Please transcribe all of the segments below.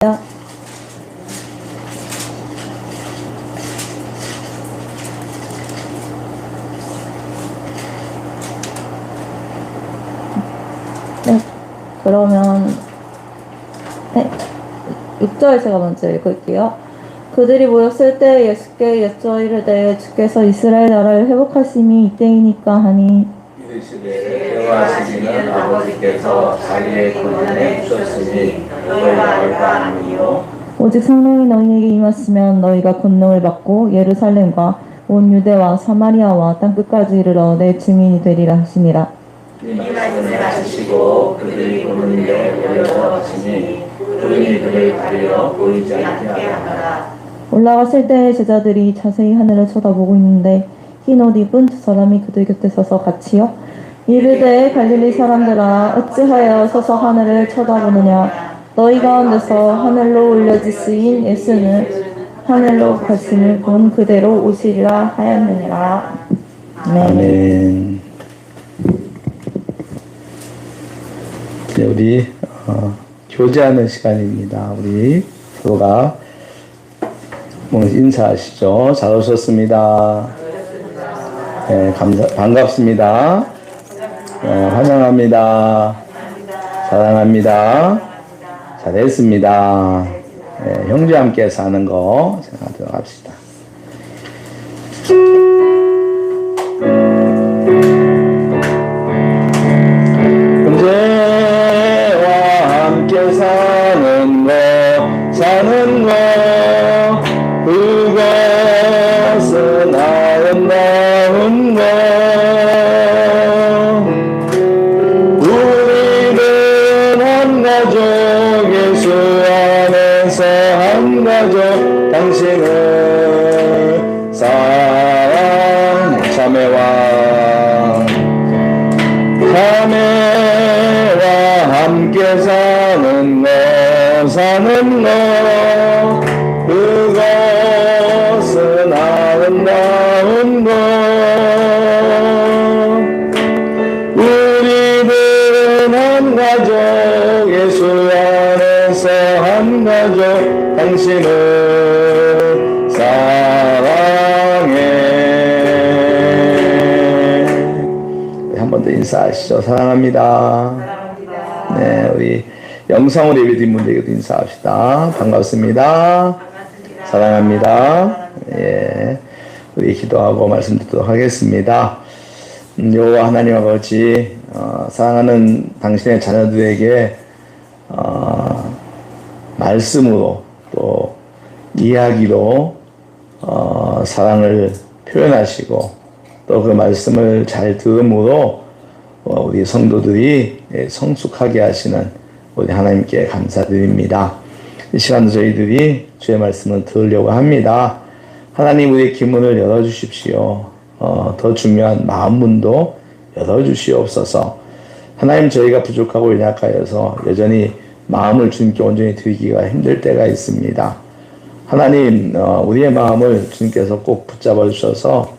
네, 그러면 6절 제가 먼저 읽을게요. 그들이 모였을 때 예수께 여쭈어 이르되 주께서 이스라엘 나라를 회복하심이 이때이니까 하니 이르시되 대화하시기는 아버지께서 자기의 권한에 주셨으니 너희가 얼마 아니요 오직 성령이 너희에게 임하시면 너희가 권능을 받고 예루살렘과 온 유대와 사마리아와 땅끝까지 이르러 내 증인이 되리라 하시니라. 이 말씀을 하시고 그들이 보는 일에 몰려서 하시니 그들이 그를 가리려 보이지 않게 하더라. 올라갔을 때 제자들이 자세히 하늘을 쳐다보고 있는데 흰 옷 입은 두 사람이 그들 곁에 서서 같이요 이르되 갈릴리 사람들아 어찌하여 서서 하늘을 쳐다보느냐. 너희 가운데서 하늘로 올려지신 예수는 하늘로 가심을 본 그대로 오시리라 하였느니라. 아멘. 네, 우리 교제하는 시간입니다. 우리 서로가 인사하시죠. 잘 오셨습니다. 네, 반갑습니다. 환영합니다. 사랑합니다. 잘했습니다. 네, 형제와 함께 사는 거 생각하도록 합시다. 형제와 함께 사는 거 그것은 아름다운 것. 우리는 한 가족 예수 안에서 한 가족 당신을 사랑 자매와 함께 사는 거 그것은 아름다운 것. 우리들은 한 가족 예수 안에서 한 가족 당신을 사랑해. 한 번 더 인사하시죠. 사랑합니다. 네, 우리 영상으로 예배드린 분들에게도 인사합시다. 반갑습니다. 사랑합니다. 예, 우리 기도하고 말씀 듣도록 하겠습니다. 여호와 하나님과 같이 사랑하는 당신의 자녀들에게 말씀으로 또 이야기로 사랑을 표현하시고 또 그 말씀을 잘 들음으로 우리 성도들이 성숙하게 하시는 우리 하나님께 감사드립니다. 이 시간도 저희들이 주의 말씀을 들으려고 합니다. 하나님 우리의 기문을 열어주십시오. 더 중요한 마음문도 열어주시옵소서. 하나님 저희가 부족하고 연약하여서 여전히 마음을 주님께 온전히 드리기가 힘들 때가 있습니다. 하나님 우리의 마음을 주님께서 꼭 붙잡아 주셔서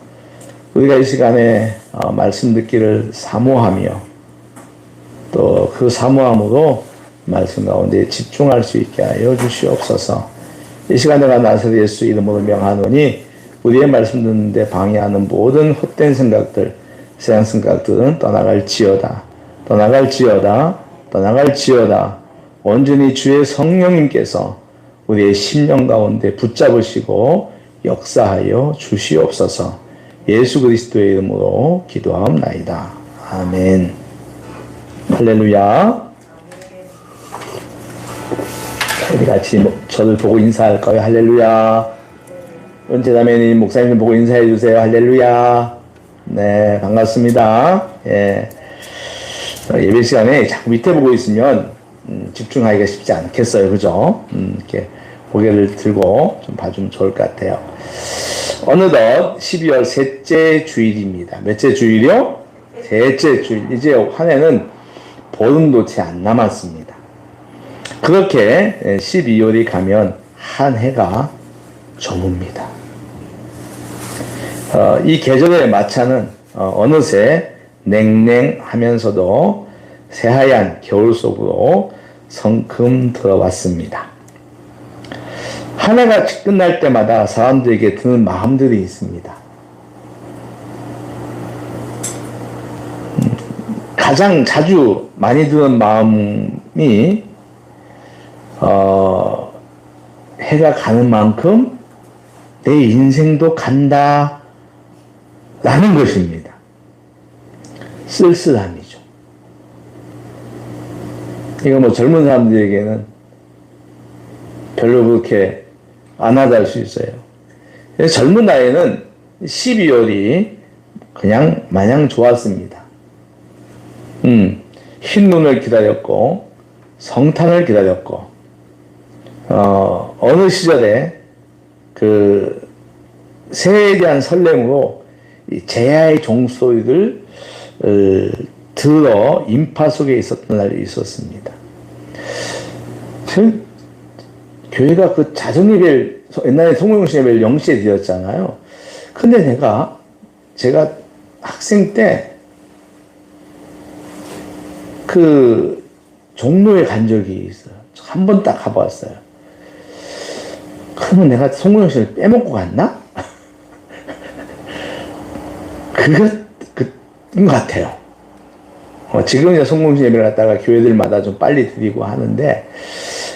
우리가 이 시간에 말씀 듣기를 사모하며 또 그 사모함으로 말씀 가운데 집중할 수 있게 하여 주시옵소서. 이 시간에 가 나사렛 예수 이름으로 명하노니 우리의 말씀 듣는데 방해하는 모든 헛된 생각들, 세상 생각들은 떠나갈지어다. 온전히 주의 성령님께서 우리의 심령 가운데 붙잡으시고 역사하여 주시옵소서. 예수 그리스도의 이름으로 기도하옵나이다. 아멘. 할렐루야. 우리 같이 저를 보고 인사할까요? 할렐루야. 은재자매님 목사님 보고 인사해 주세요. 할렐루야. 네, 반갑습니다. 예. 예배 시간에 자꾸 밑에 보고 있으면 집중하기가 쉽지 않겠어요. 그죠? 이렇게 고개를 들고 좀 봐주면 좋을 것 같아요. 어느덧 12월 셋째 주일입니다. 몇째 주일이요? 셋째 주일. 이제 한 해는 보름도 채 안 남았습니다. 그렇게 12월이 가면 한 해가 저뭅니다. 이 계절의 마차는 어느새 냉랭하면서도 새하얀 겨울 속으로 성큼 들어왔습니다. 한 해가 끝날 때마다 사람들에게 드는 마음들이 있습니다. 가장 자주 많이 드는 마음이 해가 가는 만큼 내 인생도 간다 라는 것입니다. 쓸쓸함이죠. 이거 뭐 젊은 사람들에게는 별로 그렇게 안 와닿을 수 있어요. 젊은 나이에는 12월이 그냥 마냥 좋았습니다. 흰눈을 기다렸고 성탄을 기다렸고 어느 시절에 그 새해에 대한 설렘으로 이 제야의 종소리를 들어 인파 속에 있었던 날이 있었습니다. 교회가 그 자정예배를 옛날에 성모용신 예배를 0시에 드렸잖아요. 근데 제가 학생 때 그 종로에 간 적이 있어요. 한 번 딱 가봤어요. 그러면 내가 성모용신을 빼먹고 갔나? 그건 것 같아요. 지금은 성모용신 예배를 갖다가 교회들마다 좀 빨리 드리고 하는데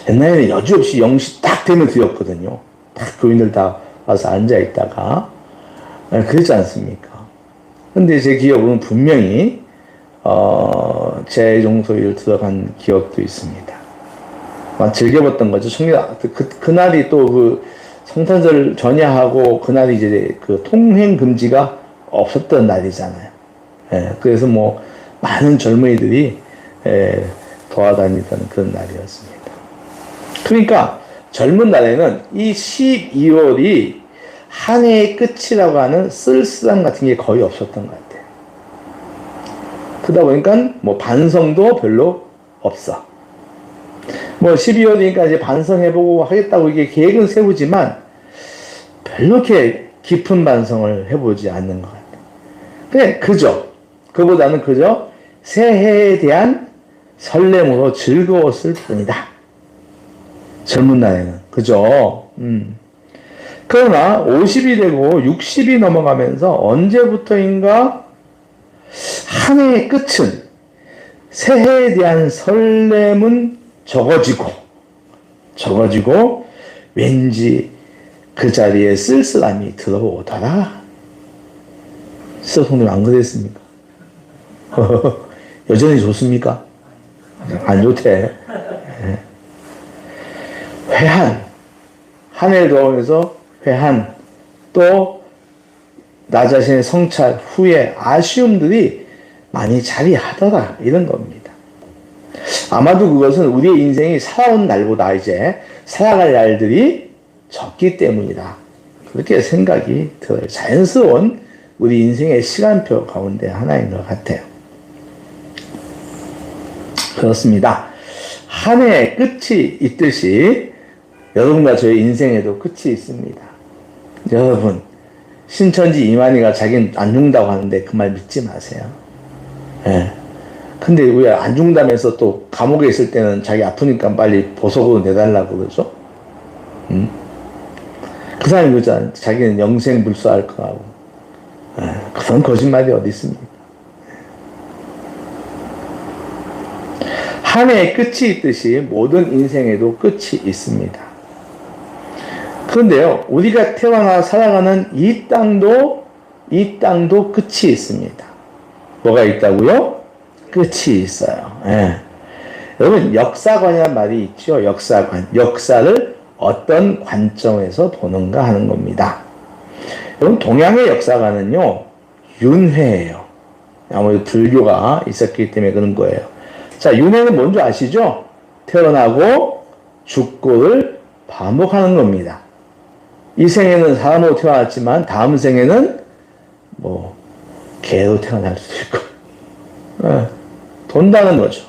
옛날에는 여지없이 0시 딱 되면 드렸거든요. 딱 교인들 다 와서 앉아있다가 그랬지 않습니까? 근데 제 기억은 분명히 제종소리를 들어간 기억도 있습니다. 즐겨봤던 거죠. 그날이 또 그 성탄절 전야하고 그날이 이제 그 통행 금지가 없었던 날이잖아요. 그래서 뭐 많은 젊은이들이 돌아다니던 그런 날이었습니다. 그러니까 젊은 날에는 이 12월이 한 해의 끝이라고 하는 쓸쓸함 같은 게 거의 없었던 것 같아요. 그러다 보니까 뭐 반성도 별로 없어. 뭐 12월이니까 이제 반성해보고 하겠다고 이게 계획은 세우지만 별로 이렇게 깊은 반성을 해보지 않는 것 같아요. 그냥 그보다는 새해에 대한 설렘으로 즐거웠을 뿐이다. 젊은 날에는. 그러나 50이 되고 60이 넘어가면서 언제부터인가 한 해의 끝은 새해에 대한 설렘은 적어지고 왠지 그 자리에 쓸쓸함이 들어오더라. 성도님 안 그랬습니까? 여전히 좋습니까? 안 좋대. 회한, 한 해를 더하면서 회한, 또 나 자신의 성찰 후에 아쉬움들이 많이 자리하더라 이런 겁니다. 아마도 그것은 우리의 인생이 살아온 날보다 이제 살아갈 날들이 적기 때문이다. 그렇게 생각이 들어요. 자연스러운 우리 인생의 시간표 가운데 하나인 것 같아요. 그렇습니다. 한 해의 끝이 있듯이 여러분과 저의 인생에도 끝이 있습니다. 여러분, 신천지 이만희가 자기는 안 죽는다고 하는데 그 말 믿지 마세요. 근데 왜 안 죽는다면서 또 감옥에 있을 때는 자기 아프니까 빨리 보석으로 내달라고 그러죠? 그 사람이 그러잖아요. 자기는 영생 불사할 거라고. 그런 거짓말이 어디 있습니까? 한 해의 끝이 있듯이 모든 인생에도 끝이 있습니다. 그런데요, 우리가 태어나 살아가는 이 땅도 끝이 있습니다. 뭐가 있다고요? 끝이 있어요. 여러분, 역사관이라는 말이 있죠. 역사관. 역사를 어떤 관점에서 보는가 하는 겁니다. 여러분, 동양의 역사관은요, 윤회예요. 아무래도 불교가 있었기 때문에 그런 거예요. 자, 윤회는 뭔지 아시죠? 태어나고 죽고를 반복하는 겁니다. 이 생에는 사람으로 태어났지만 다음 생에는 뭐 개로 태어날 수도 있고 돈다는 거죠.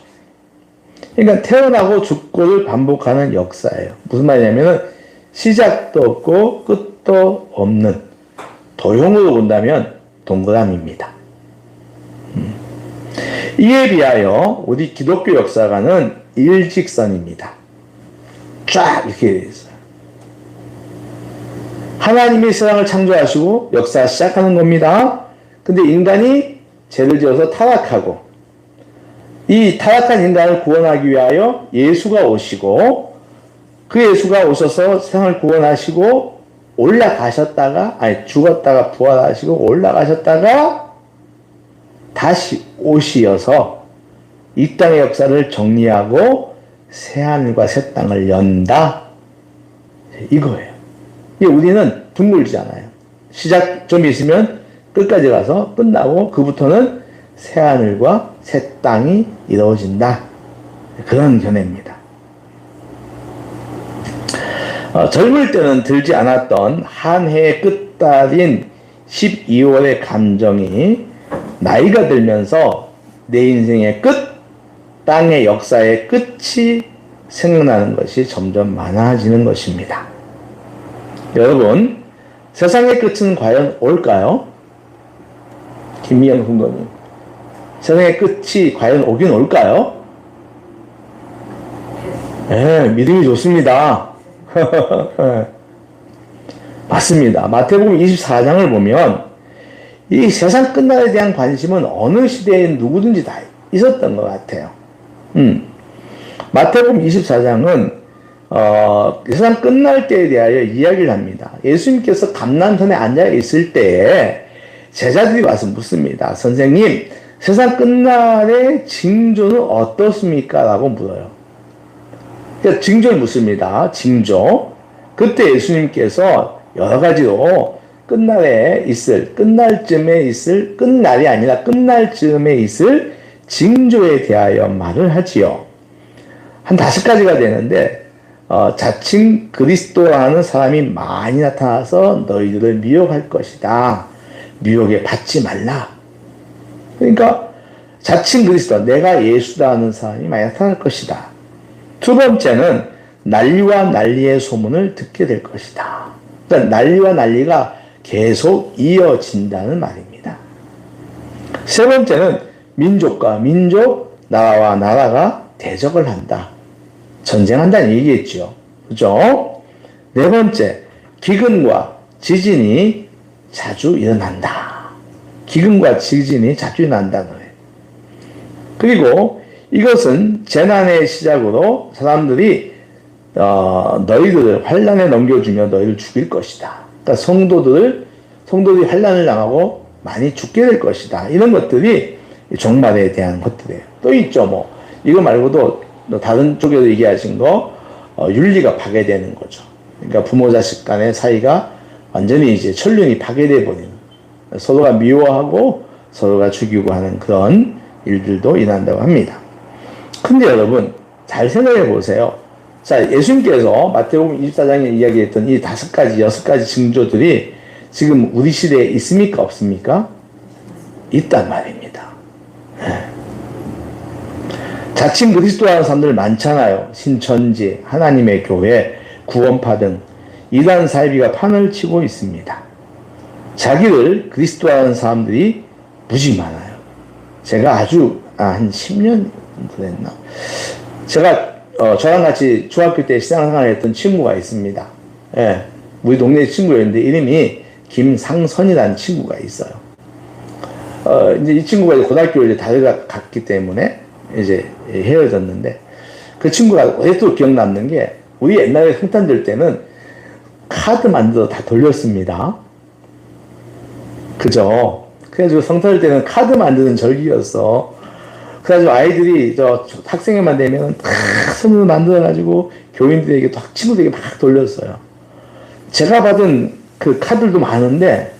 그러니까 태어나고 죽고를 반복하는 역사예요. 무슨 말이냐면은 시작도 없고 끝도 없는, 도형으로 본다면 동그라미입니다. 이에 비하여 우리 기독교 역사관은 일직선입니다. 쫙 이렇게 되어 있어요. 하나님이 세상을 창조하시고 역사 시작하는 겁니다. 근데 인간이 죄를 지어서 타락하고 이 타락한 인간을 구원하기 위하여 예수가 오시고 그 예수가 오셔서 세상을 구원하시고 죽었다가 부활하시고 올라가셨다가 다시 오시어서 이 땅의 역사를 정리하고 새하늘과 새 땅을 연다. 이거예요. 우리는 둥글지않아요. 시작 좀 있으면 끝까지 가서 끝나고 그부터는 새하늘과 새 땅이 이루어진다. 그런 견해입니다. 젊을 때는 들지 않았던 한 해의 끝달인 12월의 감정이 나이가 들면서 내 인생의 끝, 땅의 역사의 끝이 생각나는 것이 점점 많아지는 것입니다. 여러분, 세상의 끝은 과연 올까요? 김미영 선생님, 세상의 끝이 과연 오긴 올까요? 네, 믿음이 좋습니다. 맞습니다. 마태복음 24장을 보면 이 세상 끝날에 대한 관심은 어느 시대에 누구든지 다 있었던 것 같아요. 마태복음 24장은 세상 끝날 때에 대하여 이야기를 합니다. 예수님께서 감람산에 앉아 있을 때에 제자들이 와서 묻습니다. 선생님, 세상 끝날의 징조는 어떻습니까? 라고 물어요. 그러니까 징조를 묻습니다. 징조. 그때 예수님께서 여러 가지로 끝날에 있을, 끝날쯤에 있을, 끝날이 아니라 끝날쯤에 있을 징조에 대하여 말을 하지요. 한 5가지가 되는데, 자칭 그리스도라는 사람이 많이 나타나서 너희들을 미혹할 것이다. 미혹에 받지 말라. 그러니까 자칭 그리스도, 내가 예수라는 사람이 많이 나타날 것이다. 두 번째는 난리와 난리의 소문을 듣게 될 것이다. 그러니까 난리와 난리가 계속 이어진다는 말입니다. 세 번째는 민족과 민족, 나라와 나라가 대적을 한다. 전쟁한다는 얘기겠죠. 그죠? 네 번째, 기근과 지진이 자주 일어난다. 기근과 지진이 자주 일어난다는 거예요. 그리고 이것은 재난의 시작으로 사람들이 너희들을 환난에 넘겨주며 너희를 죽일 것이다. 그러니까 성도들이 환난을 당하고 많이 죽게 될 것이다. 이런 것들이 종말에 대한 것들이에요. 또 있죠. 이거 말고도 다른 쪽에서 얘기하신 거 윤리가 파괴되는 거죠. 그러니까 부모 자식 간의 사이가 완전히 이제 천륜이 파괴돼 버리는, 서로가 미워하고 서로가 죽이고 하는 그런 일들도 일어난다고 합니다. 근데 여러분 잘 생각해 보세요. 자, 예수님께서 마태복음 24장에 이야기했던 이 5가지, 6가지 징조들이 지금 우리 시대에 있습니까? 없습니까? 있단 말입니다. 자칭 그리스도라는 사람들 많잖아요. 신천지, 하나님의 교회, 구원파 등 이단 사이비가 판을 치고 있습니다. 자기를 그리스도라는 사람들이 무지 많아요. 제가 한 10년 됐나? 제가 저랑 같이 중학교 때 신앙생활을 했던 친구가 있습니다. 예, 우리 동네 친구였는데 이름이 김상선이라는 친구가 있어요. 이제 이 친구가 이제 고등학교를 이제 다르게 갔기 때문에 이제 헤어졌는데, 그 친구가 오랫도록 기억 남는 게, 우리 옛날에 성탄 될 때는 카드 만들어 다 돌렸습니다. 그죠? 그래가지고 성탄 될 때는 카드 만드는 절기였어. 그래가지고 아이들이 학생회만 되면 손으로 만들어가지고 교인들에게 또 친구들에게 막 돌렸어요. 제가 받은 그 카드도 많은데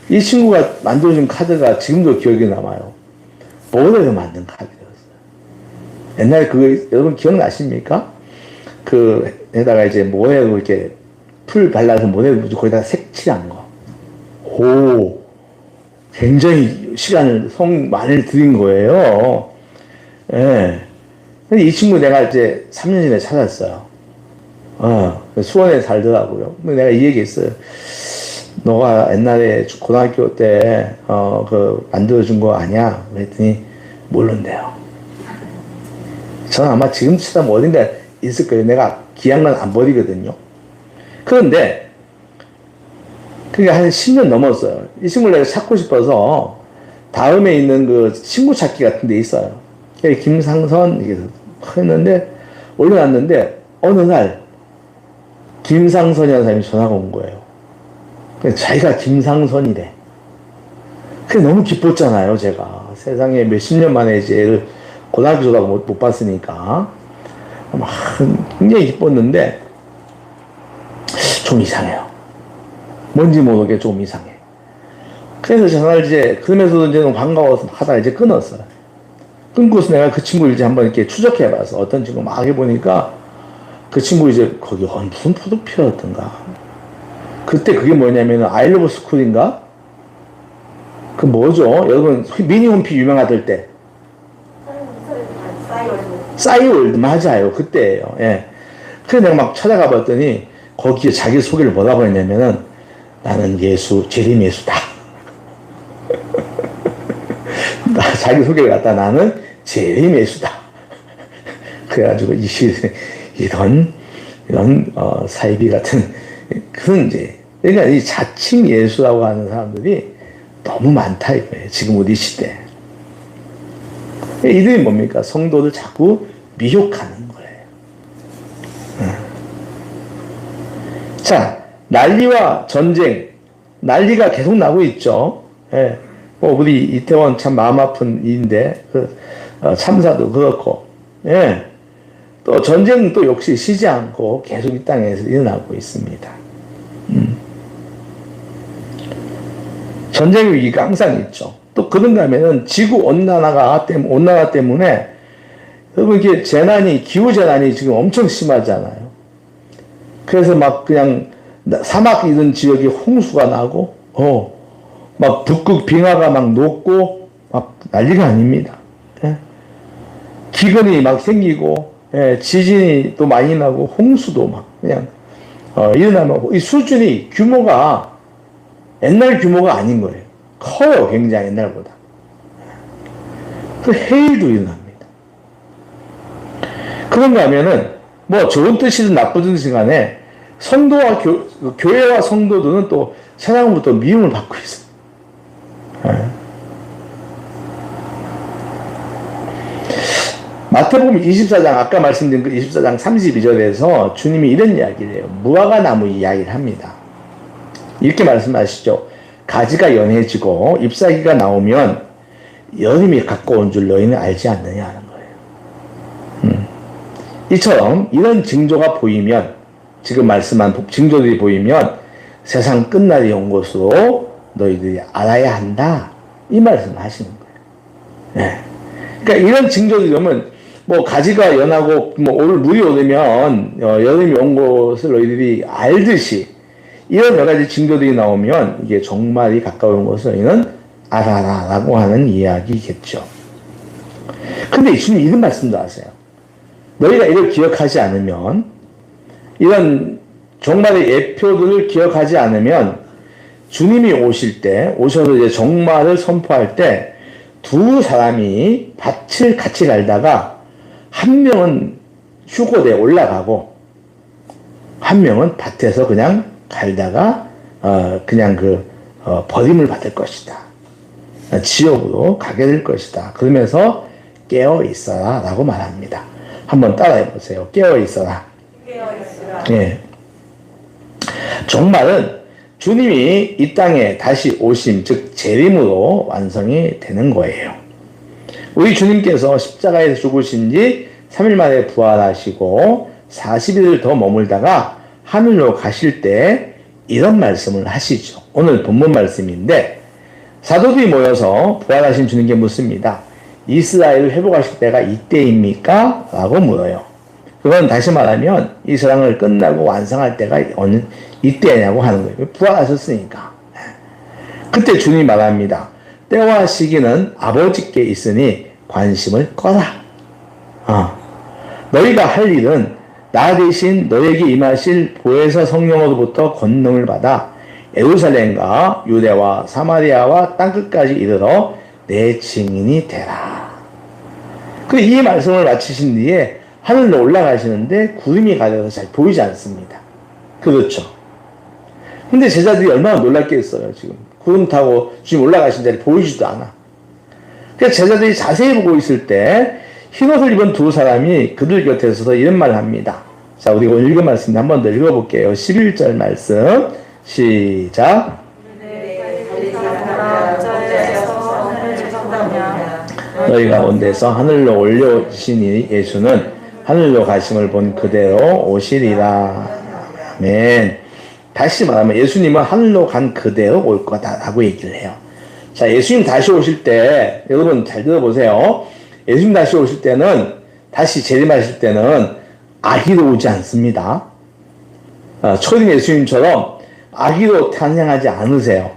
이 친구가 만들어준 카드가 지금도 기억에 남아요. 모래로 만든 카드였어요. 옛날에 그거 여러분 기억나십니까? 에다가 이제 모래로 이렇게 풀 발라서 모래로 거기다 색칠한 거. 굉장히 많이 들인 거예요. 예. 근데 이 친구 내가 이제 3년 전에 찾았어요. 수원에 살더라고요. 근데 내가 이 얘기 했어요. 너가 옛날에 고등학교 때, 만들어준 거 아니야? 그랬더니, 모른대요. 저는 아마 지금 찾아보면 어딘가 있을 거예요. 내가 귀한 건 안 버리거든요. 그런데, 그게 한 10년 넘었어요. 이 친구를 내가 찾고 싶어서 다음에 있는 그 친구 찾기 같은 데 있어요. 김상선 이게 했는데 올려놨는데 어느 날 김상선이라는 사람이 전화가 온 거예요. 자기가 김상선이래. 그게 너무 기뻤잖아요, 제가. 세상에 몇십 년 만에 이제 얘를 고등학교 졸업 못 봤으니까. 막 굉장히 기뻤는데, 좀 이상해요. 뭔지 모르게 좀 이상해. 그래서 전화를 이제, 그러면서도 이제 너무 반가워서 하다가 이제 끊었어요. 끊고서 내가 그 친구를 이제 한번 이렇게 추적해봐서 어떤 친구 막 해보니까 그 친구 이제 거기 무슨 포도피였던가. 그때 그게 뭐냐면 아이러브 스쿨인가? 그 뭐죠? 여러분 미니홈피 유명하던 때. 싸이월드 맞아요. 그때예요. 예. 그래서 내가 막 찾아가 봤더니 거기에 자기 소개를 뭐라고 했냐면은 나는 재림 예수다. 자기 소개를 갖다 나는 재림 예수다. 그래가지고 이런 사이비 같은 그런 이제 그러니까 이 자칭 예수라고 하는 사람들이 너무 많다 이거예요. 지금 우리 시대. 이들이 뭡니까? 성도를 자꾸 미혹하는 거예요. 자, 난리와 전쟁, 난리가 계속 나고 있죠. 예. 우리 이태원 참 마음 아픈 일인데, 참사도 그렇고, 예. 또 전쟁도 역시 쉬지 않고 계속 이 땅에서 일어나고 있습니다. 전쟁의 위기가 항상 있죠. 또 그런가 하면은 지구 온난화 때문에 여러분 이게 기후재난이 지금 엄청 심하잖아요. 그래서 막 그냥 사막 이런 지역이 홍수가 나고, 막 북극 빙하가 막 녹고, 막 난리가 아닙니다. 예? 기근이 막 생기고, 예, 지진이 또 많이 나고, 홍수도 막 그냥, 일어나면 이 수준이 규모가 옛날 규모가 아닌 거예요. 커요, 굉장히 옛날보다. 그 해일도 일어납니다. 그런가 하면은, 뭐 좋은 뜻이든 나쁜 뜻이든 간에 성도와 교회와 성도들은 또 세상으로부터 미움을 받고 있어요. 네. 마태복음 24장 아까 말씀드린 그 24장 32절에서 주님이 이런 이야기를 해요. 무화과 나무 이야기를 합니다. 이렇게 말씀하시죠. 가지가 연해지고 잎사귀가 나오면 여름이 가까운 줄 너희는 알지 않느냐 하는 거예요. 이처럼 이런 징조가 보이면 지금 말씀한 징조들이 보이면 세상 끝날이 온 것으로 너희들이 알아야 한다. 이 말씀을 하시는 거예요. 네. 그러니까 이런 징조들이 오면 뭐 가지가 연하고 뭐 올 물이 오르면 여름이 온 것을 너희들이 알듯이 이런 여러 가지 징조들이 나오면 이게 종말이 가까운 것을 너희는 알아라 라고 하는 이야기겠죠. 근데 주님 이런 말씀도 하세요. 너희가 이를 기억하지 않으면 이런 종말의 예표들을 기억하지 않으면 주님이 오셔서 이제 종말을 선포할 때 두 사람이 밭을 같이 갈다가 한 명은 휴고대에 올라가고 한 명은 밭에서 그냥 갈다가 그냥 버림을 받을 것이다. 지옥으로 가게 될 것이다. 그러면서 깨어 있어라 라고 말합니다. 한번 따라해 보세요. 깨어 있어라. 예. 종말은 주님이 이 땅에 다시 오심, 즉 재림으로 완성이 되는 거예요. 우리 주님께서 십자가에서 죽으신 지 3일 만에 부활하시고 40일을 더 머물다가 하늘로 가실 때 이런 말씀을 하시죠. 오늘 본문 말씀인데 사도들이 모여서 부활하신 주님께 묻습니다. 이스라엘을 회복하실 때가 이때입니까? 라고 물어요. 그건 다시 말하면 이 세상을 끝나고 완성할 때가 이때냐고 하는 거예요. 부활하셨으니까. 그때 주님이 말합니다. 때와 시기는 아버지께 있으니 관심을 꺼라. 너희가 할 일은 나 대신 너에게 임하실 보혜사 성령으로부터 권능을 받아 예루살렘과 유대와 사마리아와 땅끝까지 이르러 내 증인이 되라. 이 말씀을 마치신 뒤에 하늘로 올라가시는데 구름이 가려서 잘 보이지 않습니다. 그렇죠. 근데 제자들이 얼마나 놀랐겠어요, 지금. 구름 타고 주님 올라가신 자리 보이지도 않아. 그래서 제자들이 자세히 보고 있을 때 흰옷을 입은 두 사람이 그들 곁에 서서 이런 말을 합니다. 자, 우리 오늘 읽은 말씀 한 번 더 읽어볼게요. 11절 말씀. 시작. 너희 가운데서 하늘로 올려오시니 예수는 하늘로 가심을 본 그대로 오시리라. 아멘. 다시 말하면 예수님은 하늘로 간 그대로 올 거다라고 얘기를 해요. 자, 예수님 다시 오실 때 여러분 잘 들어보세요. 예수님 다시 오실 때는 다시 재림하실 때는 아기로 오지 않습니다. 초림 예수님처럼 아기로 탄생하지 않으세요.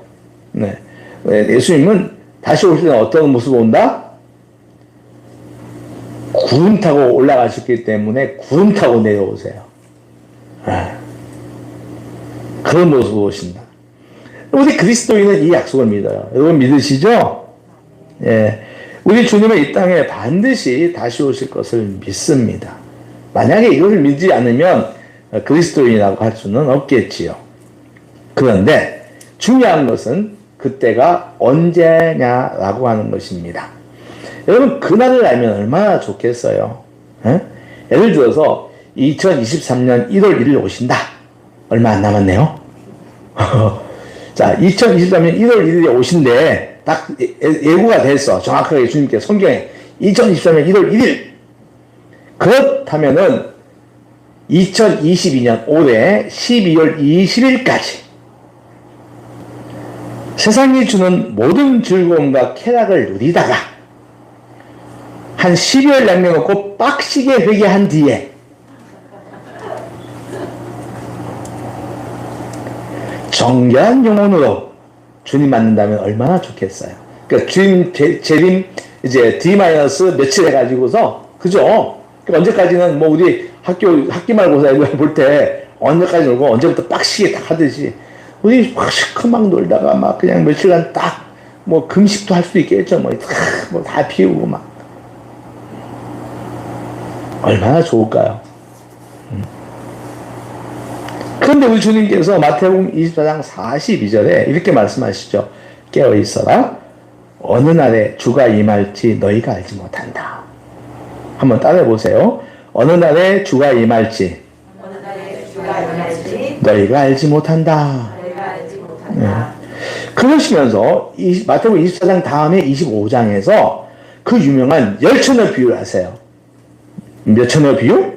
네. 예수님은 다시 오실 때는 어떤 모습으로 온다? 구름 타고 올라가셨기 때문에 구름 타고 내려오세요. 그런 모습으로 오신다. 우리 그리스도인은 이 약속을 믿어요. 여러분 믿으시죠? 예. 우리 주님은 이 땅에 반드시 다시 오실 것을 믿습니다. 만약에 이것을 믿지 않으면 그리스도인이라고 할 수는 없겠지요. 그런데 중요한 것은 그때가 언제냐라고 하는 것입니다. 여러분 그날을 알면 얼마나 좋겠어요. 에? 예를 들어서 2023년 1월 1일 오신다. 얼마 안 남았네요. 자, 2023년 1월 1일에 오신데 딱 예고가 됐어. 정확하게 주님께 성경에 2023년 1월 1일. 그렇다면은 2022년 올해 12월 20일까지 세상이 주는 모든 즐거움과 쾌락을 누리다가 한 12월 남겨놓고 빡시게 회개한 뒤에 정결한 영혼으로 주님 만난다면 얼마나 좋겠어요. 그러니까 주님 재림 이제 D- 며칠 해가지고서 그죠? 그러니까 언제까지는 뭐 우리 학기 말고사 이거 볼 때 언제까지 놀고 언제부터 빡시게 딱 하듯이 우리 막 시커먼 놀다가 막 그냥 며칠간 딱 뭐 금식도 할 수 있겠죠. 뭐 다 피우고 막 얼마나 좋을까요? 그런데 우리 주님께서 마태복음 24장 42절에 이렇게 말씀하시죠. 깨어있어라. 어느 날에 주가 임할지 너희가 알지 못한다. 한번 따라해보세요. 어느 날에 주가 임할지 너희가 알지 못한다. 네. 그러시면서 마태복음 24장 다음에 25장에서 그 유명한 열천의 비유를 하세요. 몇 천의 비유?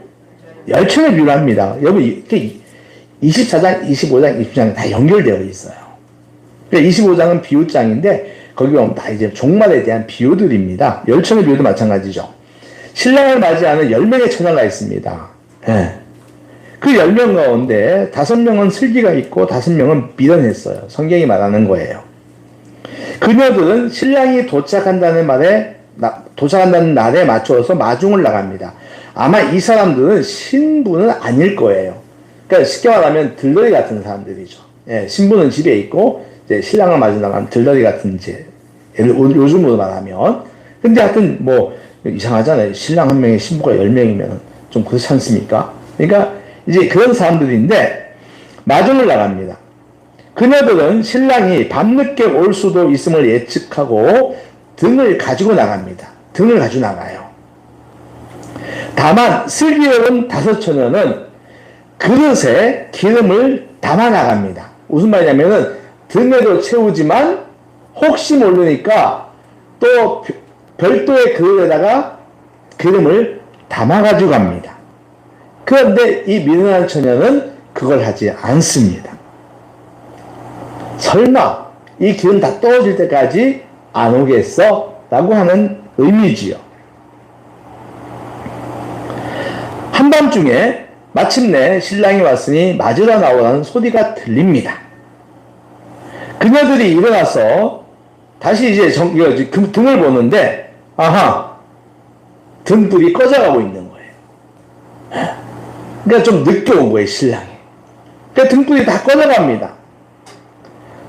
열천의 비유를 합니다. 여러분 24장, 25장, 20장 다 연결되어 있어요. 25장은 비유장인데 거기 보면 다 이제 종말에 대한 비유들입니다. 열천의 비유도 마찬가지죠. 신랑을 맞이하는 10명의 처녀가 있습니다. 네. 그 10명 가운데 5명은 슬기가 있고 5명은 미련했어요. 성경이 말하는 거예요. 그녀들은 신랑이 도착한다는 날에 맞춰서 마중을 나갑니다. 아마 이 사람들은 신부는 아닐 거예요. 그러니까 쉽게 말하면 들러리 같은 사람들이죠. 예, 신부는 집에 있고 이제 신랑을 맞으러 나가면 들러리 같은 요즘으로 말하면. 근데 하여튼 뭐 이상하잖아요. 신랑 한 명에 신부가 10명이면 좀 그렇지 않습니까? 그러니까 이제 그런 사람들인데 마중을 나갑니다. 그녀들은 신랑이 밤늦게 올 수도 있음을 예측하고 등을 가지고 나갑니다. 등을 가지고 나가요. 다만 슬기로운 5처녀는 그릇에 기름을 담아 나갑니다. 무슨 말이냐면은 등에도 채우지만 혹시 모르니까 또 별도의 그릇에다가 기름을 담아 가지고 갑니다. 그런데 이 미련한 처녀는 그걸 하지 않습니다. 설마 이 기름 다 떨어질 때까지 안 오겠어? 라고 하는 의미지요. 한밤중에 마침내 신랑이 왔으니 맞으러 나오라는 소리가 들립니다. 그녀들이 일어나서 다시 이제 등을 보는데 아하, 등불이 꺼져가고 있는 거예요. 그러니까 좀 늦게 온 거예요, 신랑이. 그러니까 등불이 다 꺼져갑니다.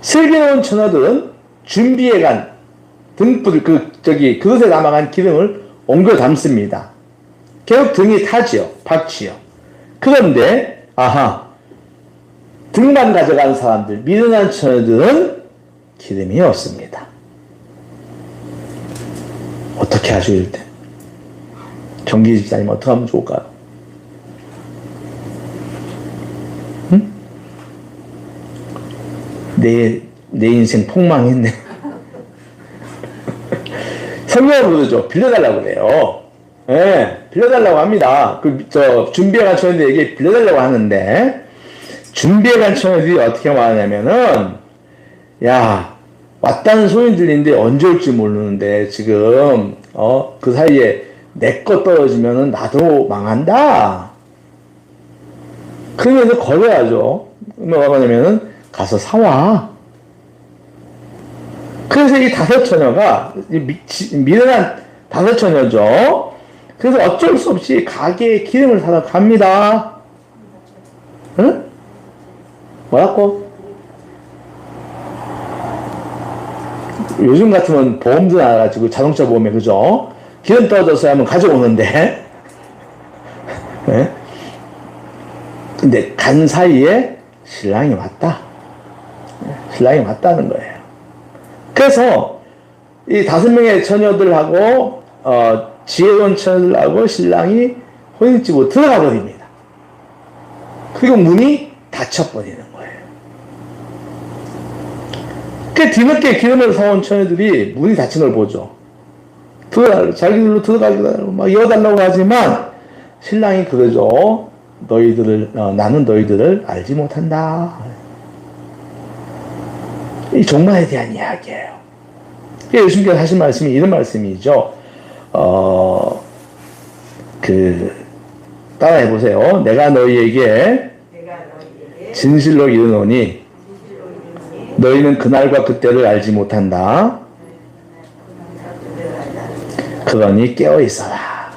슬기로운 처녀들은 준비해간 등불, 그릇에 남아간 기름을 옮겨 담습니다. 결국 등이 타지요, 박지요. 그런데, 아하, 등만 가져간 사람들, 미련한 처녀들은 기름이 없습니다. 어떻게 하죠, 이럴 때? 정기 집사님 어떻게 하면 좋을까요? 응? 내 인생 폭망했네. 성경을 부르죠. 빌려달라고 그래요. 예, 빌려달라고 합니다. 준비해간 처녀들에게 빌려달라고 하는데, 준비해간 처녀들이 어떻게 말하냐면은, 야, 왔다는 소리 들리는데 언제 올지 모르는데, 지금, 그 사이에 내 거 떨어지면은 나도 망한다. 그러면서 걸어야죠. 뭐가 하냐면은, 가서 사와. 그래서 이 5처녀가, 미련한 5처녀죠. 그래서 어쩔 수 없이 가게에 기름을 사러 갑니다. 응? 뭐라고? 요즘 같으면 보험도 나와가지고 자동차 보험에, 그죠? 기름 떨어져서 하면 가져오는데. 네? 근데 간 사이에 신랑이 왔다. 신랑이 왔다는 거예요. 그래서 이 5명의 처녀들하고 지혜로운 처녀들하고 신랑이 혼인집으로 들어가 버립니다. 그리고 문이 닫혀버리는 거예요. 그 뒤늦게 기름을 사온 처녀들이 문이 닫힌 걸 보죠. 자기들로 들어가기로 막 이어달라고 하지만 신랑이 그러죠. 나는 너희들을 알지 못한다. 이 종말에 대한 이야기예요. 예수님께서 하신 말씀이 이런 말씀이죠. 따라해보세요. 내가 너희에게 진실로 이르노니 너희는 그날과 그때를 알지 못한다. 그러니 깨어있어라.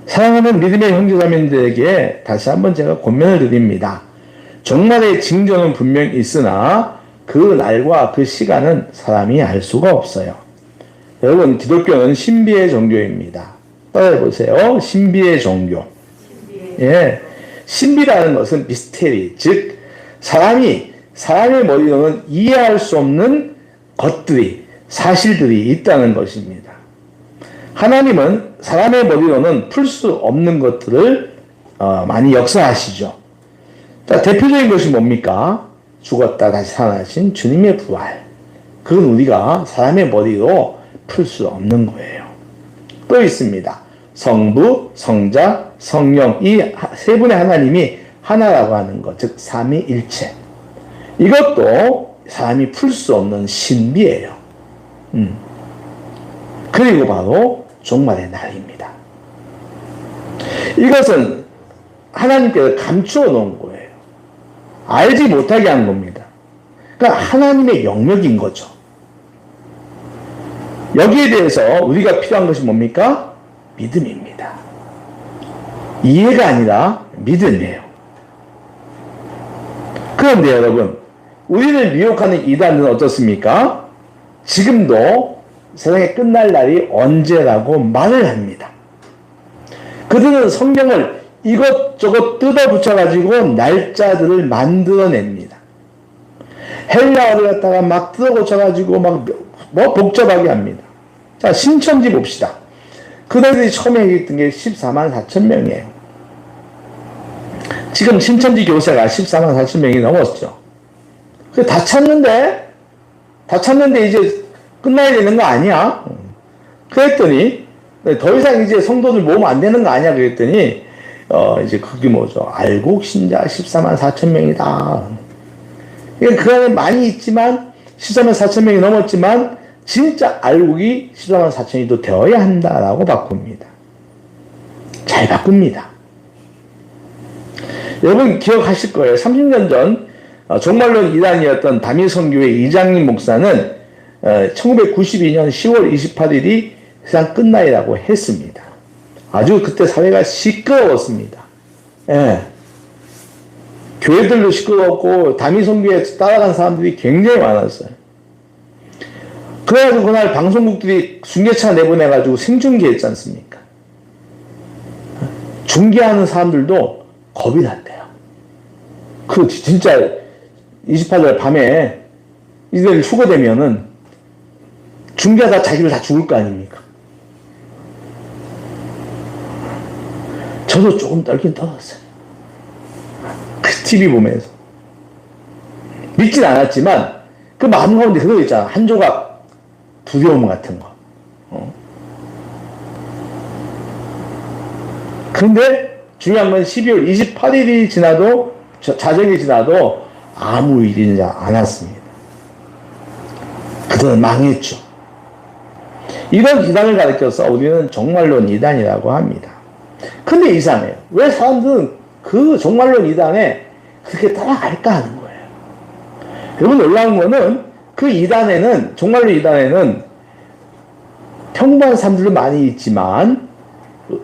사랑하는 믿음의 형제자매들에게 다시 한번 제가 권면을 드립니다. 종말의 징조는 분명히 있으나 그 날과 그 시간은 사람이 알 수가 없어요. 여러분, 기독교는 신비의 종교입니다. 따라해보세요. 신비의 종교. 예. 신비라는 것은 미스테리, 즉 사람의 머리로는 이해할 수 없는 것들이, 사실들이 있다는 것입니다. 하나님은 사람의 머리로는 풀 수 없는 것들을 많이 역사하시죠. 자, 대표적인 것이 뭡니까? 죽었다 다시 살아나신 주님의 부활. 그건 우리가 사람의 머리로 풀 수 없는 거예요. 또 있습니다. 성부, 성자, 성령, 이 세 분의 하나님이 하나라고 하는 것, 즉 삼위일체. 이것도 사람이 풀 수 없는 신비예요. 그리고 바로 종말의 날입니다. 이것은 하나님께서 감추어 놓은 거예요. 알지 못하게 한 겁니다. 그러니까 하나님의 영역인 거죠. 여기에 대해서 우리가 필요한 것이 뭡니까? 믿음입니다. 이해가 아니라 믿음이에요. 그런데 여러분, 우리를 미혹하는 이단은 어떻습니까? 지금도 세상의 끝날 날이 언제라고 말을 합니다. 그들은 성경을 이것저것 뜯어 붙여가지고 날짜들을 만들어냅니다. 헬라어를 갖다가 막 뜯어 고쳐가지고 막 복잡하게 합니다. 자, 신천지 봅시다. 그들이 처음에 얘기했던 게 14만 4천 명이에요. 지금 신천지 교세가 14만 4천 명이 넘었죠. 다 찾는데 이제 끝나야 되는 거 아니야? 그랬더니, 더 이상 이제 성도들 모으면 안 되는 거 아니야? 그랬더니, 이제 그게 뭐죠? 알곡 신자 14만 4천 명이다. 그러니까 그 안에 많이 있지만, 14만 4천 명이 넘었지만, 진짜 알곡이 14만 4천이 또 되어야 한다라고 바꿉니다. 잘 바꿉니다. 여러분 기억하실 거예요. 30년 전 종말론 이단이었던 다미성교회 이장님 목사는 1992년 10월 28일이 세상 끝날이라고 했습니다. 아주 그때 사회가 시끄러웠습니다. 예. 교회들도 시끄러웠고 다미성교회에 따라간 사람들이 굉장히 많았어요. 그래가지고 그날 방송국들이 중계차 내보내가지고 생중계했지 않습니까? 중계하는 사람들도 겁이 났대요. 그 진짜 28일 밤에 이들 휴거되면은 중계하다 자기를 다 죽을 거 아닙니까? 저도 조금 떨긴 떨었어요. 그 TV 보면서. 믿진 않았지만 그 마음 가운데 그거 있잖아. 한 조각 두려움 같은 거. 그런데 중요한 건 12월 28일이 지나도 자정이 지나도 아무 일이 않았습니다. 그들은 망했죠. 이런 이단을 가르쳐서 우리는 종말론 이단이라고 합니다. 근데 이상해요. 왜 사람들은 그 종말론 이단에 그렇게 따라갈까 하는 거예요. 여러분 놀라운 거는 그 이단에는, 종말론 이단에는 평범한 사람들도 많이 있지만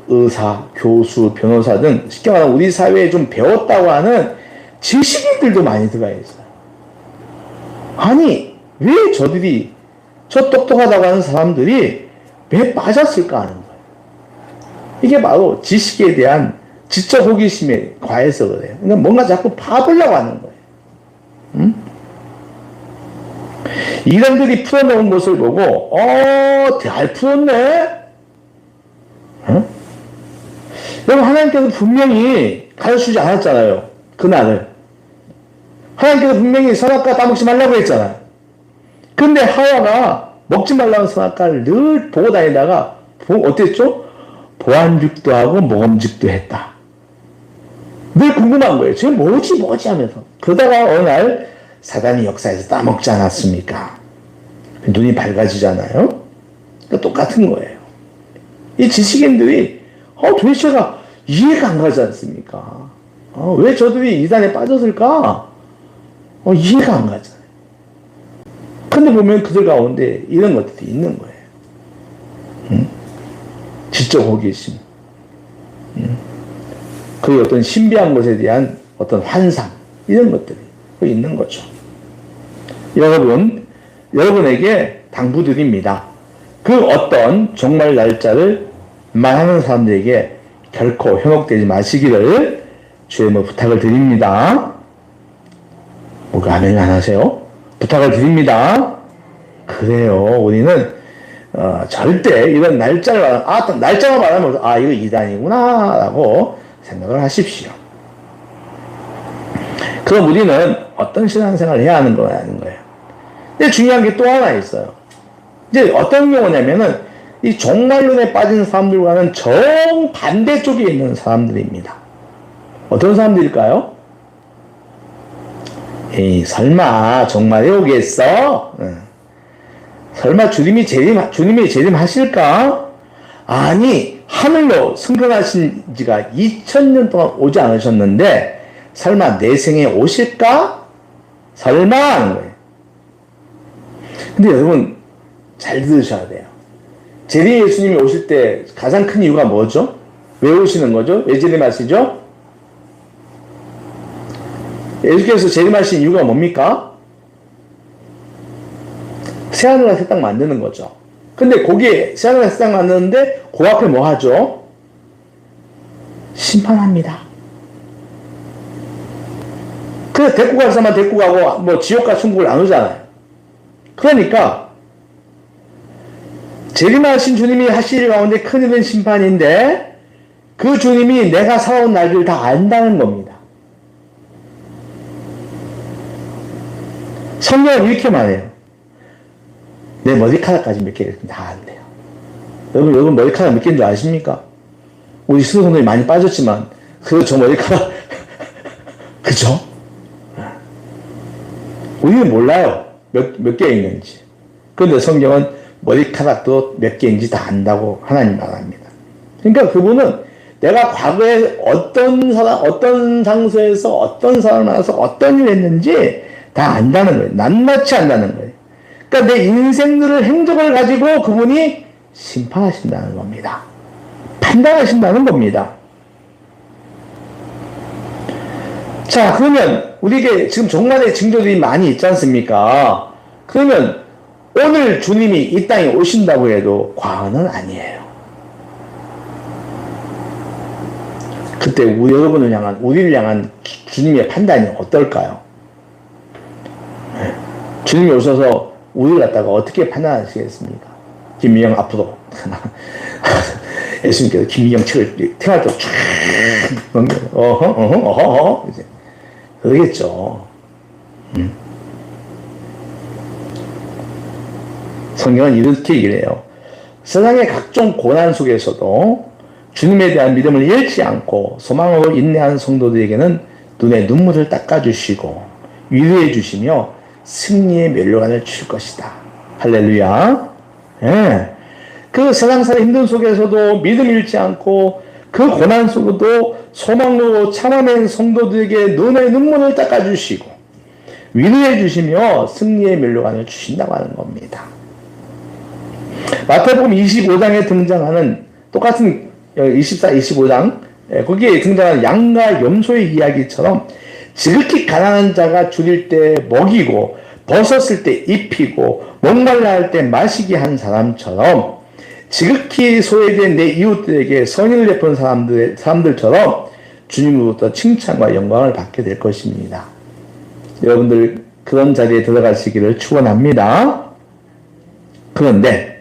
의사, 교수, 변호사 등 쉽게 말하면 우리 사회에 좀 배웠다고 하는 지식인들도 많이 들어가 있어요. 아니 왜 저들이, 저 똑똑하다고 하는 사람들이 왜 빠졌을까 하는 거예요. 이게 바로 지식에 대한 지적 호기심에 과해서 그래요. 그러니까 뭔가 자꾸 파보려고 하는 거예요. 응? 이단들이 풀어놓은 것을 보고 잘 풀었네. 응? 여러분 하나님께서 분명히 가르치지 않았잖아요. 그날을. 하나님께서 분명히 선악과 따먹지 말라고 했잖아요. 근데 하와가 먹지 말라는 선악과를 늘 보고 다니다가 어땠죠? 보안죽도 하고 모험죽도 했다. 늘 궁금한 거예요. 쟤 뭐지 하면서. 그러다가 어느 날 사단이 역사에서 따먹지 않았습니까? 눈이 밝아지잖아요. 그러니까 똑같은 거예요. 이 지식인들이 도대체가 이해가 안 가지 않습니까? 왜 저들이 이단에 빠졌을까? 이해가 안 가잖아요. 근데 보면 그들 가운데 이런 것들이 있는 거예요. 응? 지적 호기심. 응? 그 어떤 신비한 것에 대한 어떤 환상. 이런 것들이 있는 거죠. 여러분에게 당부드립니다. 그 어떤 종말 날짜를 말하는 사람들에게 결코 현혹되지 마시기를 주의 부탁을 드립니다. 뭐가 아멘 안 하세요? 부탁을 드립니다. 그래요. 우리는 절대 이런 날짜를 날짜만 말하면 이거 이단이구나 라고 생각을 하십시오. 그럼 우리는 어떤 신앙생활을 해야 하는 거라는 거예요. 근데 중요한 게 또 하나 있어요. 이제 어떤 경우냐면은 이 종말론에 빠진 사람들과는 정반대쪽에 있는 사람들입니다. 어떤 사람들일까요? 에이, 설마 종말에 오겠어? 설마 주님이 재림하실까? 아니, 하늘로 승천하신 지가 2000년 동안 오지 않으셨는데 설마 내 생에 오실까? 설마 하는 거예요. 근데 여러분 잘 들으셔야 돼요. 재림 예수님이 오실 때 가장 큰 이유가 뭐죠? 왜 오시는 거죠? 왜 재림하시죠? 예수께서 재림하신 이유가 뭡니까? 새하늘과 새 땅 만드는 거죠. 근데 거기에 새하늘과 새 땅 만드는데 그 앞에 뭐 하죠? 심판합니다. 그래서 데리고 갈 사람만 데리고 가고 뭐 지옥과 천국을 나누잖아요. 그러니까 재림하신 주님이 하실 가운데 큰일은 심판인데 그 주님이 내가 살아온 날들을 다 안다는 겁니다. 성경은 이렇게 말해요. 내 머리카락까지 몇 개 다 안돼요. 여러분 머리카락 몇 개인 줄 아십니까? 우리 신도들이 많이 빠졌지만 그래도 저 머리카락 그죠? 우리는 몰라요. 몇 개 있는지. 그런데 성경은 머리카락도 몇 개인지 다 안다고 하나님 말합니다. 그러니까 그분은 내가 과거에 어떤 장소에서 어떤 사람을 만나서 어떤 일을 했는지 다 안다는 거예요. 낱낱이 안다는 거예요. 그러니까 내 인생들을 행적을 가지고 그분이 심판하신다는 겁니다. 판단하신다는 겁니다. 자, 그러면 우리에게 지금 종말의 징조들이 많이 있지 않습니까? 그러면 오늘 주님이 이 땅에 오신다고 해도 과언은 아니에요. 그때 때 우리를 향한 주님의 판단이 어떨까요? 주님이 오셔서 우리를 갖다가 어떻게 판단하시겠습니까? 김미영 앞으로 예수님께서 김미영 책을 태어날 때 쫙 이제 그러겠죠. 성경은 이렇게 얘기를 해요. 세상의 각종 고난 속에서도 주님에 대한 믿음을 잃지 않고 소망으로 인내하는 성도들에게는 눈에 눈물을 닦아주시고 위로해 주시며 승리의 면류관을 주실 것이다. 할렐루야. 예. 그 세상살이 힘든 속에서도 믿음 잃지 않고 그 고난 속에도 소망으로 참아낸 성도들에게 눈에 눈물을 닦아주시고 위로해 주시며 승리의 면류관을 주신다고 하는 겁니다. 마태복음 25장에 등장하는 똑같은 24, 25장 거기에 등장하는 양과 염소의 이야기처럼 지극히 가난한 자가 줄일 때 먹이고 벗었을 때 입히고 목말라 할 때 마시게 한 사람처럼 지극히 소외된 내 이웃들에게 선의를 베푼 사람들처럼 주님으로부터 칭찬과 영광을 받게 될 것입니다. 여러분들 그런 자리에 들어가시기를 축원합니다. 그런데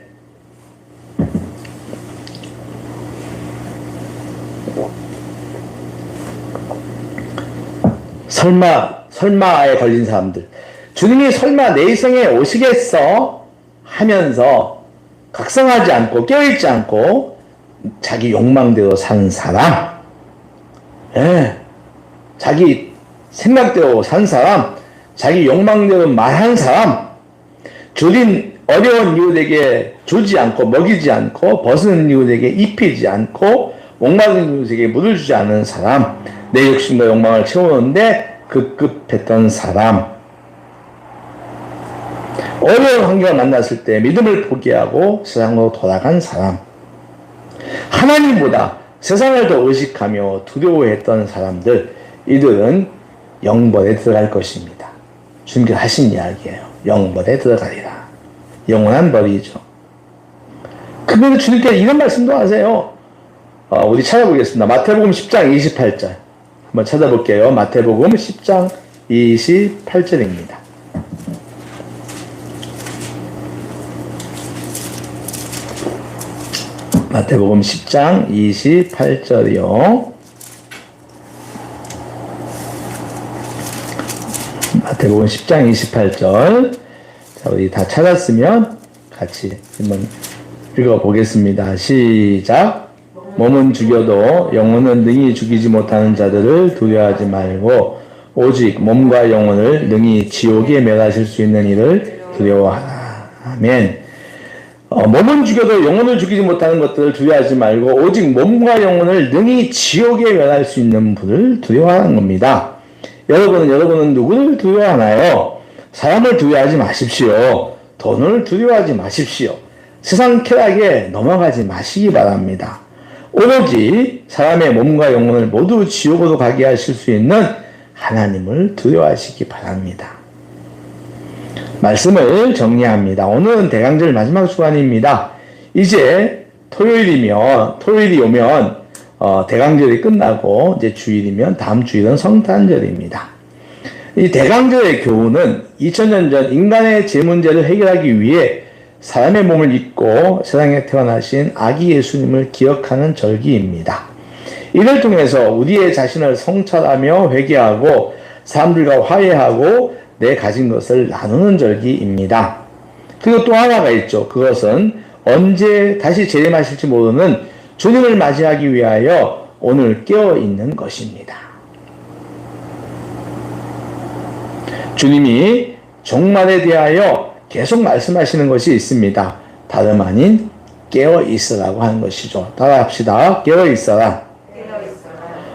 설마에 걸린 사람들, 주님이 설마 내 인생에 오시겠어 하면서 각성하지 않고 깨어있지 않고 자기 욕망대로 사는 사람, 자기 생각대로 산 사람, 자기 욕망대로 말한 사람, 줄인 어려운 이웃에게 주지 않고 먹이지 않고 벗은 이웃에게 입히지 않고 목마른 이웃에게 물을 주지 않은 사람, 내 욕심과 욕망을 채우는데 급급했던 사람, 어려운 환경을 만났을 때 믿음을 포기하고 세상으로 돌아간 사람, 하나님보다 세상을 더 의식하며 두려워했던 사람들, 이들은 영벌에 들어갈 것입니다. 주님께서 하신 이야기예요. 영벌에 들어가리라. 영원한 벌이죠. 그러면 주님께서 이런 말씀도 하세요. 우리 찾아보겠습니다. 마태복음 10장 28절 한번 찾아볼게요. 마태복음 10장 28절입니다. 마태복음 10장 28절이요. 마태복음 10장 28절. 자, 우리 다 찾았으면 같이 한번 읽어보겠습니다. 시작. 몸은 죽여도 영혼은 능히 죽이지 못하는 자들을 두려워하지 말고 오직 몸과 영혼을 능히 지옥에 멸하실 수 있는 이를 두려워하라. 아멘. 몸은 죽여도 영혼을 죽이지 못하는 것들을 두려워하지 말고 오직 몸과 영혼을 능히 지옥에 멸할 수 있는 분을 두려워하는 겁니다. 여러분은 누구를 두려워하나요? 사람을 두려워하지 마십시오. 돈을 두려워하지 마십시오. 세상 쾌락에 넘어가지 마시기 바랍니다. 오로지 사람의 몸과 영혼을 모두 지옥으로 가게 하실 수 있는 하나님을 두려워하시기 바랍니다. 말씀을 정리합니다. 오늘은 대강절 마지막 주간입니다. 이제 토요일이 오면 대강절이 끝나고 이제 주일이면 다음 주일은 성탄절입니다. 이 대강절의 교훈은 2000년 전 인간의 죄 문제를 해결하기 위해 사람의 몸을 입고 세상에 태어나신 아기 예수님을 기억하는 절기입니다. 이를 통해서 우리의 자신을 성찰하며 회개하고 사람들과 화해하고 내 가진 것을 나누는 절기입니다. 그리고 또 하나가 있죠. 그것은 언제 다시 재림하실지 모르는 주님을 맞이하기 위하여 오늘 깨어있는 것입니다. 주님이 종말에 대하여 계속 말씀하시는 것이 있습니다. 다름 아닌 깨어있으라고 하는 것이죠. 따라합시다. 깨어있어라.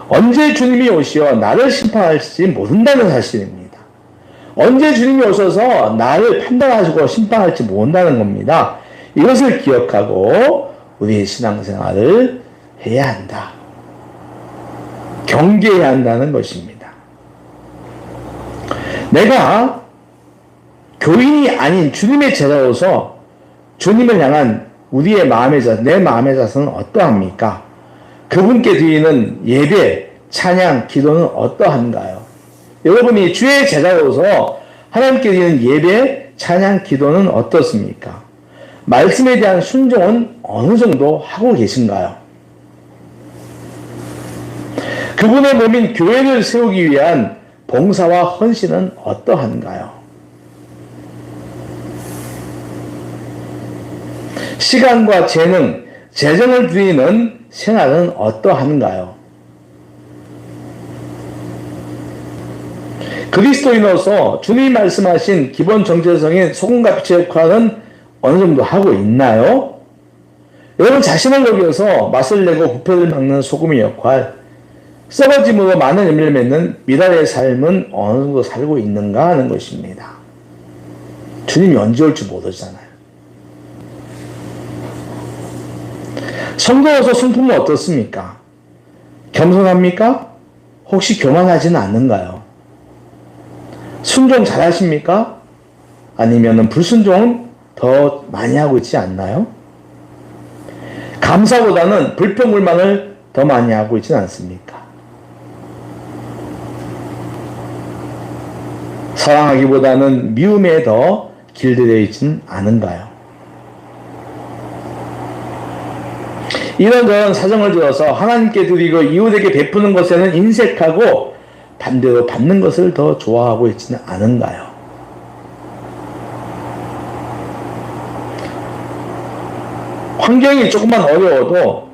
언제 주님이 오시어 나를 심판할지 모른다는 사실입니다. 언제 주님이 오셔서 나를 판단하시고 심판할지 모른다는 겁니다. 이것을 기억하고 우리의 신앙생활을 해야 한다. 경계해야 한다는 것입니다. 내가 교인이 아닌 주님의 제자로서 주님을 향한 우리의 마음의 자세, 내 마음의 자세는 어떠합니까? 그분께 드리는 예배, 찬양, 기도는 어떠한가요? 여러분이 주의 제자로서 하나님께 드리는 예배, 찬양, 기도는 어떻습니까? 말씀에 대한 순종은 어느 정도 하고 계신가요? 그분의 몸인 교회를 세우기 위한 봉사와 헌신은 어떠한가요? 시간과 재능, 재정을 들이는 생활은 어떠한가요? 그리스도인으로서 주님이 말씀하신 기본 정체성인 소금과 빛의 역할은 어느 정도 하고 있나요? 여러분 자신을 녹여서 맛을 내고 부패를 막는 소금의 역할, 썩어짐으로 많은 열매를 맺는 미랄의 삶은 어느 정도 살고 있는가 하는 것입니다. 주님이 언제 올지 모르잖아요. 성도로서 순품은 어떻습니까? 겸손합니까? 혹시 교만하지는 않는가요? 순종 잘하십니까? 아니면 불순종은 더 많이 하고 있지 않나요? 감사보다는 불평불만을 더 많이 하고 있지는 않습니까? 사랑하기보다는 미움에 더 길들여 있지는 않은가요? 이런저런 사정을 들어서 하나님께 드리고 이웃에게 베푸는 것에는 인색하고 반대로 받는 것을 더 좋아하고 있지는 않은가요? 환경이 조금만 어려워도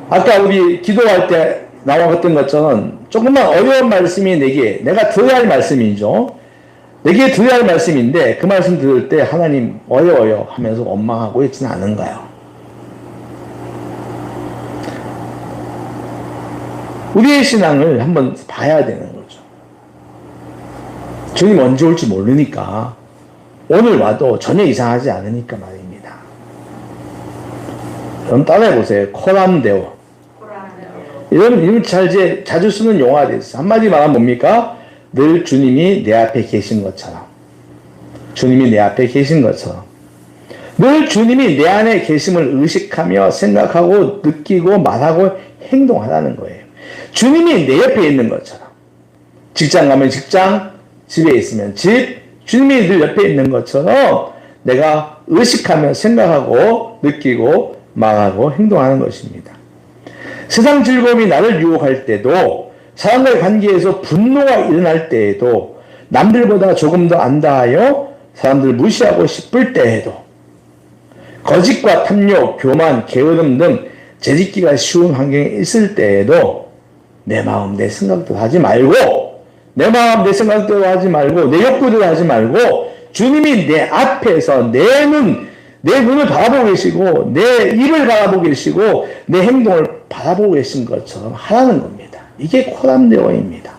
아까 우리 기도할 때 나왔던 것처럼 조금만 어려운 말씀이 내가 들어야 할 말씀이죠. 내게 들어야 할 말씀인데 그 말씀 들을 때 하나님 어려워요 하면서 원망하고 있지는 않은가요? 우리의 신앙을 한번 봐야 되는 거죠. 주님 언제 올지 모르니까 오늘 와도 전혀 이상하지 않으니까 말입니다. 여러분 따라해보세요. 코람데오. 이런 자주 쓰는 용어가 있어요. 한마디 말하면 뭡니까? 늘 주님이 내 앞에 계신 것처럼. 주님이 내 앞에 계신 것처럼. 늘 주님이 내 안에 계심을 의식하며 생각하고 느끼고 말하고 행동하라는 거예요. 주님이 내 옆에 있는 것처럼. 직장 가면 직장, 집에 있으면 집, 주님이 늘 옆에 있는 것처럼 내가 의식하며 생각하고 느끼고 말하고 행동하는 것입니다. 세상 즐거움이 나를 유혹할 때도, 사람과의 관계에서 분노가 일어날 때에도, 남들보다 조금 더 안다 하여 사람들 무시하고 싶을 때에도, 거짓과 탐욕, 교만, 게으름 등 재짓기가 쉬운 환경에 있을 때에도 내 마음, 내 생각대로 하지 말고, 내 마음, 내 생각대로 하지 말고, 내 욕구대로 하지 말고, 주님이 내 앞에서 내 눈을 바라보고 계시고, 내 입을 바라보고 계시고, 내 행동을 바라보고 계신 것처럼 하라는 겁니다. 이게 코람데오입니다.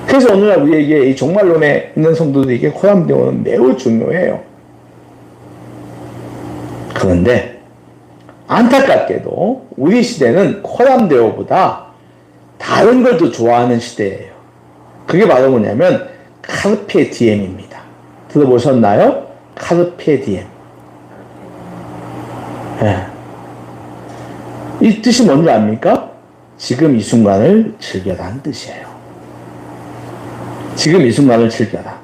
그래서 오늘날 우리에게 이 종말론에 있는 성도들에게 코람데오는 매우 중요해요. 그런데 안타깝게도 우리 시대는 코람데오보다 다른 걸 더 좋아하는 시대예요. 그게 바로 뭐냐면 카르페 디엠입니다. 들어보셨나요? 카르페 디엠. 네. 이 뜻이 뭔지 압니까? 지금 이 순간을 즐겨라는 뜻이에요. 지금 이 순간을 즐겨라.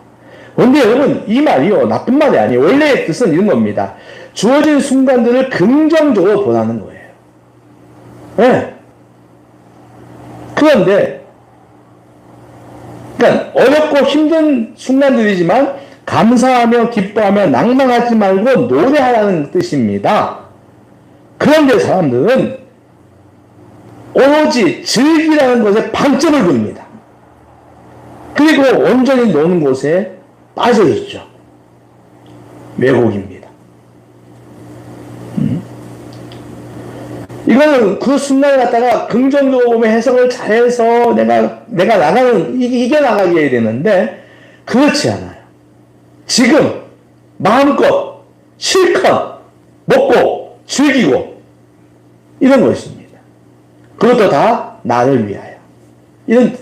그런데 여러분 이 말이요 나쁜 말이 아니에요. 원래의 뜻은 이런 겁니다. 주어진 순간들을 긍정적으로 보라는 거예요. 네. 그런데 그러니까 어렵고 힘든 순간들이지만 감사하며 기뻐하며 낭망하지 말고 노래하라는 뜻입니다. 그런데 사람들은 오로지 즐기라는 것에 방점을 둡니다. 그리고 온전히 노는 곳에 빠져있죠. 왜곡입니다. 이거는 그 순간을 갖다가 긍정적으로 보면 해석을 잘해서 내가 나가는, 이겨나가게 해야 되는데, 그렇지 않아요. 지금, 마음껏, 실컷, 먹고, 즐기고, 이런 것입니다. 그것도 다 나를 위하여. 이런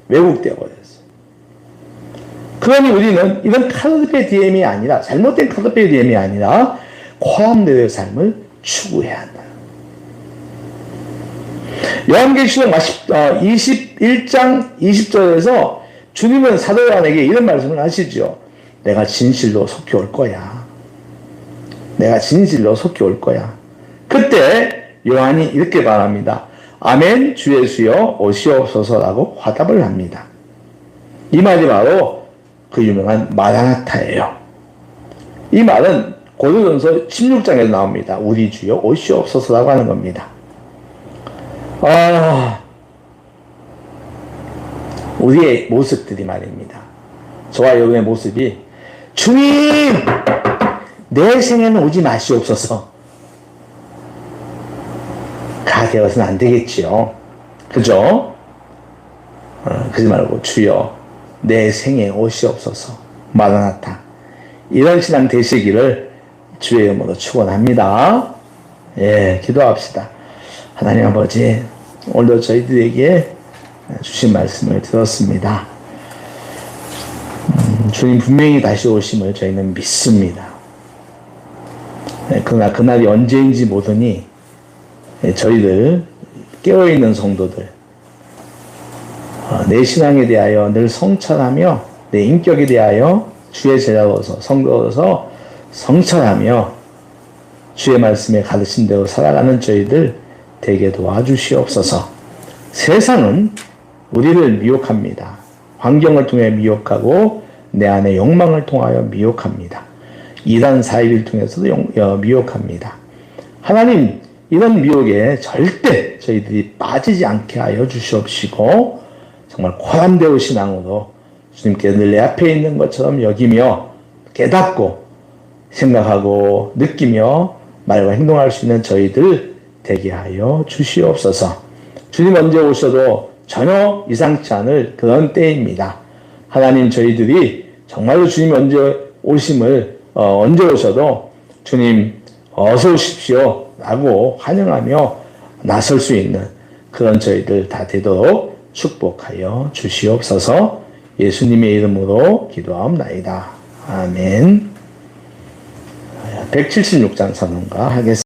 왜곡되어 버렸어요. 그러니 우리는 이런 카르페 디엠이 아니라, 잘못된 카르페 디엠이 아니라, 코람데오의 삶을 추구해야 한다. 요한계시록 21장 20절에서 주님은 사도 요한에게 이런 말씀을 하시죠. 내가 진실로 속히 올 거야. 내가 진실로 속히 올 거야. 그때 요한이 이렇게 말합니다. 아멘 주 예수여 오시옵소서라고 화답을 합니다. 이 말이 바로 그 유명한 마라나타예요. 이 말은 고린도전서 16장에서 나옵니다. 우리 주여 오시옵소서라고 하는 겁니다. 우리의 모습들이 말입니다. 저와 여러분의 모습이 주님 내 생에는 오지 마시옵소서 가 되어서는 안 되겠지요. 그죠? 그러지 말고 주여 내 생에 오시옵소서 마라나타 이런 신앙 되시기를 주의 이름으로 축원합니다. 예, 기도합시다. 하나님 아버지 오늘도 저희들에게 주신 말씀을 들었습니다. 주님 분명히 다시 오심을 저희는 믿습니다. 그러나 그날이 언제인지 모르니 저희들 깨어있는 성도들 내 신앙에 대하여 늘 성찰하며 내 인격에 대하여 주의 제자로서 성도로서 성찰하며 주의 말씀에 가르친 대로 살아가는 저희들 되게 도와주시옵소서. 세상은 우리를 미혹합니다. 환경을 통해 미혹하고 내 안의 욕망을 통하여 미혹합니다. 이단 사이비를 통해서도 미혹합니다. 하나님 이런 미혹에 절대 저희들이 빠지지 않게 하여 주시옵시고 정말 코람되우 신앙으로 주님께 늘 내 앞에 있는 것처럼 여기며 깨닫고 생각하고 느끼며 말과 행동할 수 있는 저희들 되게 하여 주시옵소서. 주님 언제 오셔도 전혀 이상치 않을 그런 때입니다. 하나님 저희들이 정말로 주님 언제 오셔도 주님 어서 오십시오 라고 환영하며 나설 수 있는 그런 저희들 다 되도록 축복하여 주시옵소서. 예수님의 이름으로 기도하옵나이다. 아멘. 176장 선언가 하겠습니다.